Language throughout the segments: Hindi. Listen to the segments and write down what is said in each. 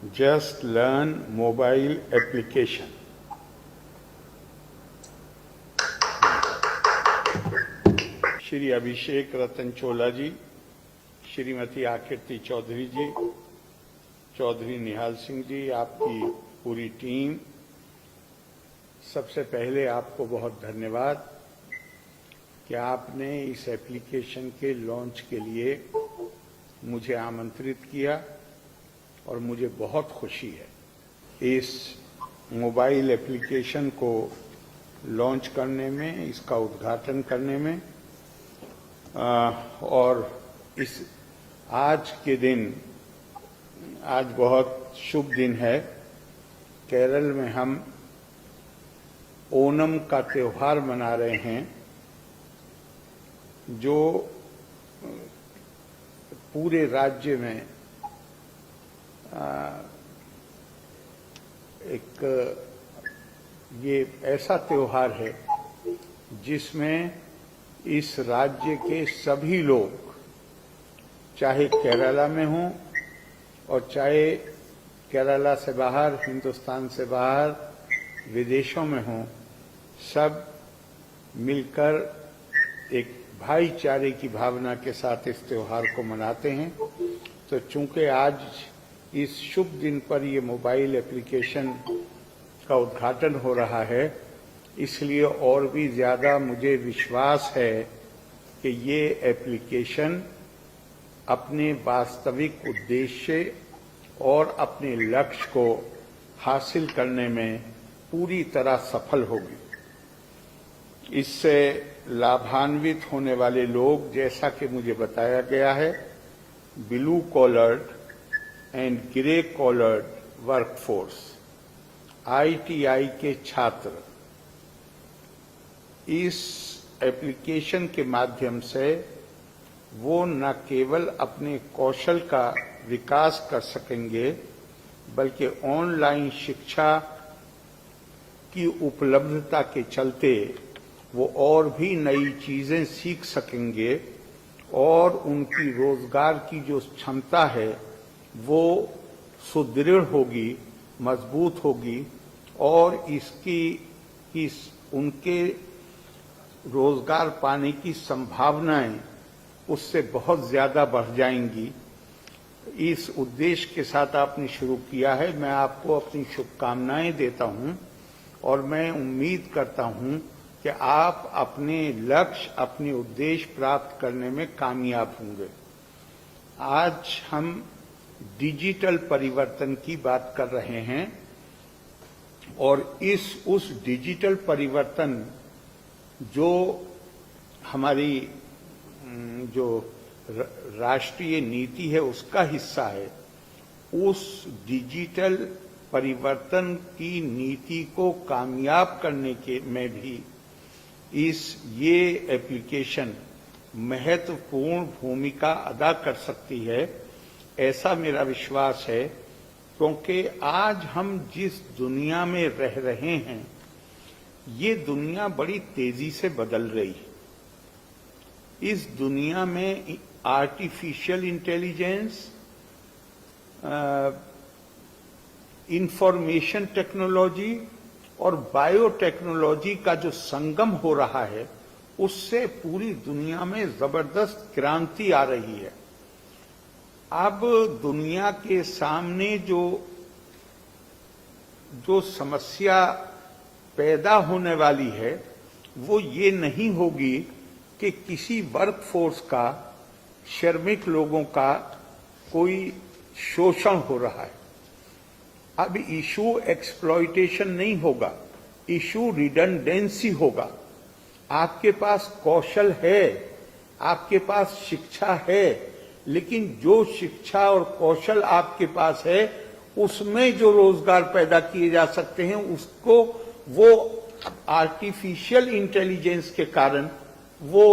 Just Learn mobile application. Shri Abhishek Ratan Chola ji, Shrimati Aakriti Chaudhary जी, चौधरी निहाल सिंह जी, आपकी पूरी टीम, सबसे पहले आपको बहुत धन्यवाद कि आपने इस एप्लीकेशन के लॉन्च के लिए मुझे आमंत्रित किया और मुझे बहुत खुशी है इस मोबाइल एप्लीकेशन को लॉन्च करने में, इसका उद्घाटन करने में। और इस आज के दिन, आज बहुत शुभ दिन है। केरल में हम ओणम का त्योहार मना रहे हैं, जो पूरे राज्य में एक ये ऐसा त्योहार है जिसमें इस राज्य के सभी लोग, चाहे केरला में हों और चाहे केरला से बाहर, हिंदुस्तान से बाहर, विदेशों में हों, सब मिलकर एक भाईचारे की भावना के साथ इस त्योहार को मनाते हैं। तो चूंकि आज इस शुभ दिन पर ये मोबाइल एप्लीकेशन का उद्घाटन हो रहा है, इसलिए और भी ज़्यादा मुझे विश्वास है कि ये एप्लीकेशन अपने वास्तविक उद्देश्य और अपने लक्ष्य को हासिल करने में पूरी तरह सफल होगी। इससे लाभान्वित होने वाले लोग, जैसा कि मुझे बताया गया है, blue collared and grey collared workforce, ITI के छात्र, इस एप्लीकेशन के माध्यम से वो न केवल अपने कौशल का विकास कर सकेंगे, बल्कि ऑनलाइन शिक्षा की उपलब्धता के चलते वो और भी नई चीजें सीख सकेंगे और उनकी रोजगार की जो क्षमता है वो सुदृढ़ होगी, मजबूत होगी और उनके रोजगार पाने की संभावनाएं उससे बहुत ज्यादा बढ़ जाएंगी। इस उद्देश्य के साथ आपने शुरू किया है। मैं आपको अपनी शुभकामनाएं देता हूं और मैं उम्मीद करता हूं कि आप अपने लक्ष्य, अपने उद्देश्य प्राप्त करने में कामयाब होंगे। आज हम डिजिटल परिवर्तन की बात कर रहे हैं और उस डिजिटल परिवर्तन जो हमारी जो राष्ट्रीय नीति है उसका हिस्सा है, उस डिजिटल परिवर्तन की नीति को कामयाब करने के में भी ये एप्लीकेशन महत्वपूर्ण भूमिका अदा कर सकती है, ऐसा मेरा विश्वास है। क्योंकि आज हम जिस दुनिया में रह रहे हैं, ये दुनिया बड़ी तेजी से बदल रही है। इस दुनिया में आर्टिफिशियल इंटेलिजेंस, इंफॉर्मेशन टेक्नोलॉजी और बायोटेक्नोलॉजी का जो संगम हो रहा है, उससे पूरी दुनिया में जबरदस्त क्रांति आ रही है। अब दुनिया के सामने जो समस्या पैदा होने वाली है वो ये नहीं होगी कि किसी वर्कफोर्स का, श्रमिक लोगों का कोई शोषण हो रहा है। अब इशू एक्सप्लॉइटेशन नहीं होगा, इशू रिडंडेंसी होगा। आपके पास कौशल है, आपके पास शिक्षा है, लेकिन जो शिक्षा और कौशल आपके पास है उसमें जो रोजगार पैदा किए जा सकते हैं, उसको वो आर्टिफिशियल इंटेलिजेंस के कारण वो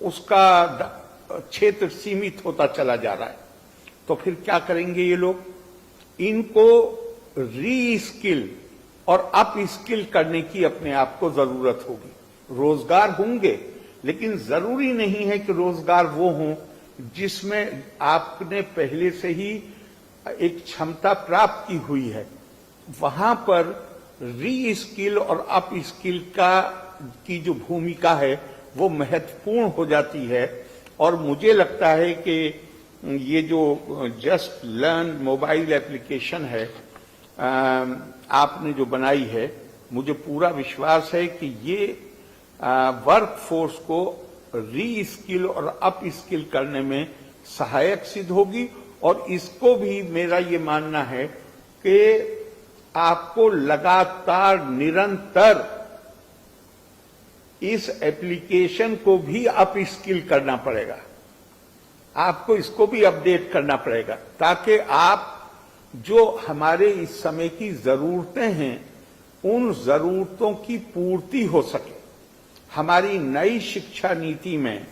उसका क्षेत्र सीमित होता चला जा रहा है। तो फिर क्या करेंगे ये लोग? इनको री स्किल और अप स्किल करने की अपने आप को जरूरत होगी। रोजगार होंगे, लेकिन जरूरी नहीं है कि रोजगार वो हों जिसमें आपने पहले से ही एक क्षमता प्राप्त की हुई है, वहां पर री स्किल और अप स्किल की जो भूमिका है वो महत्वपूर्ण हो जाती है। और मुझे लगता है कि ये जो जस्ट लर्न मोबाइल एप्लीकेशन है आपने जो बनाई है, मुझे पूरा विश्वास है कि ये वर्क फोर्स को री स्किल और अप स्किल करने में सहायक सिद्ध होगी। और इसको भी मेरा ये मानना है कि आपको लगातार निरंतर इस एप्लीकेशन को भी अप स्किल करना पड़ेगा, आपको इसको भी अपडेट करना पड़ेगा, ताकि आप जो हमारे इस समय की जरूरतें हैं उन जरूरतों की पूर्ति हो सके। हमारी नई शिक्षा नीति में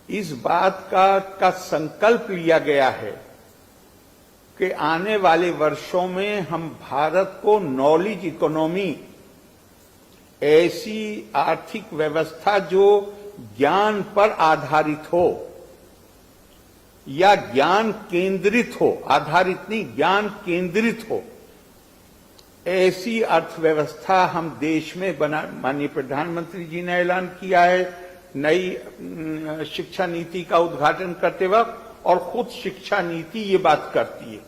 इस बात का संकल्प लिया गया है कि आने वाले वर्षों में हम भारत को नॉलेज इकोनॉमी, ऐसी आर्थिक व्यवस्था जो ज्ञान पर आधारित हो या ज्ञान केंद्रित हो, आधारित नहीं ज्ञान केंद्रित हो, ऐसी अर्थव्यवस्था हम देश में बना। माननीय प्रधानमंत्री जी ने ऐलान किया है नई शिक्षा नीति का उद्घाटन करते वक्त, और खुद शिक्षा नीति ये बात करती है।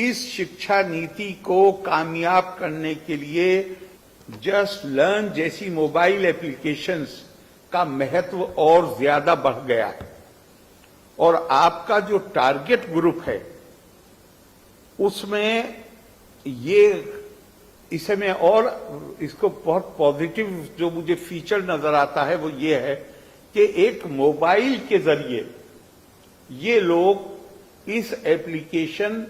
इस शिक्षा नीति को कामयाब करने के लिए जस्ट लर्न जैसी मोबाइल एप्लीकेशंस का महत्व और ज्यादा बढ़ गया है। और आपका जो टारगेट ग्रुप है उसमें इसे मैं और इसको बहुत पॉजिटिव जो मुझे फीचर नजर आता है वो ये है कि एक मोबाइल के जरिए ये लोग इस एप्लीकेशन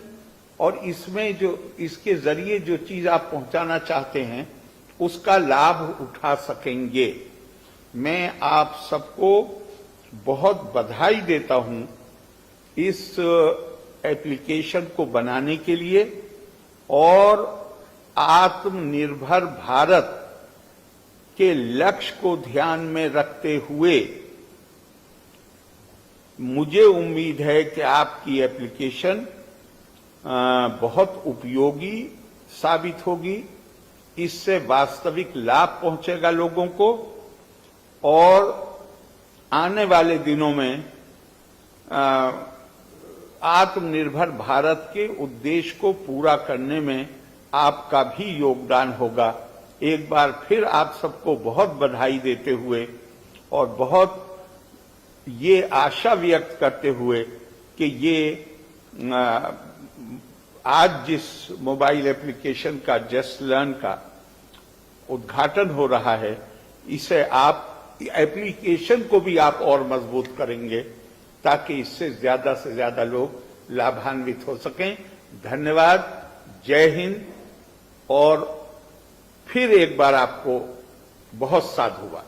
और इसमें जो इसके जरिए जो चीज आप पहुंचाना चाहते हैं उसका लाभ उठा सकेंगे। मैं आप सबको बहुत बधाई देता हूं इस एप्लीकेशन को बनाने के लिए। और आत्मनिर्भर भारत के लक्ष्य को ध्यान में रखते हुए मुझे उम्मीद है कि आपकी एप्लीकेशन बहुत उपयोगी साबित होगी, इससे वास्तविक लाभ पहुंचेगा लोगों को, और आने वाले दिनों में आत्मनिर्भर भारत के उद्देश्य को पूरा करने में आपका भी योगदान होगा। एक बार फिर आप सबको बहुत बधाई देते हुए और बहुत ये आशा व्यक्त करते हुए कि ये आज जिस मोबाइल एप्लीकेशन का जस्ट लर्न का उद्घाटन हो रहा है, इसे आप एप्लीकेशन को भी आप और मजबूत करेंगे ताकि इससे ज्यादा लोग लाभान्वित हो सकें। धन्यवाद, जय हिंद, और फिर एक बार आपको बहुत साधुवाद।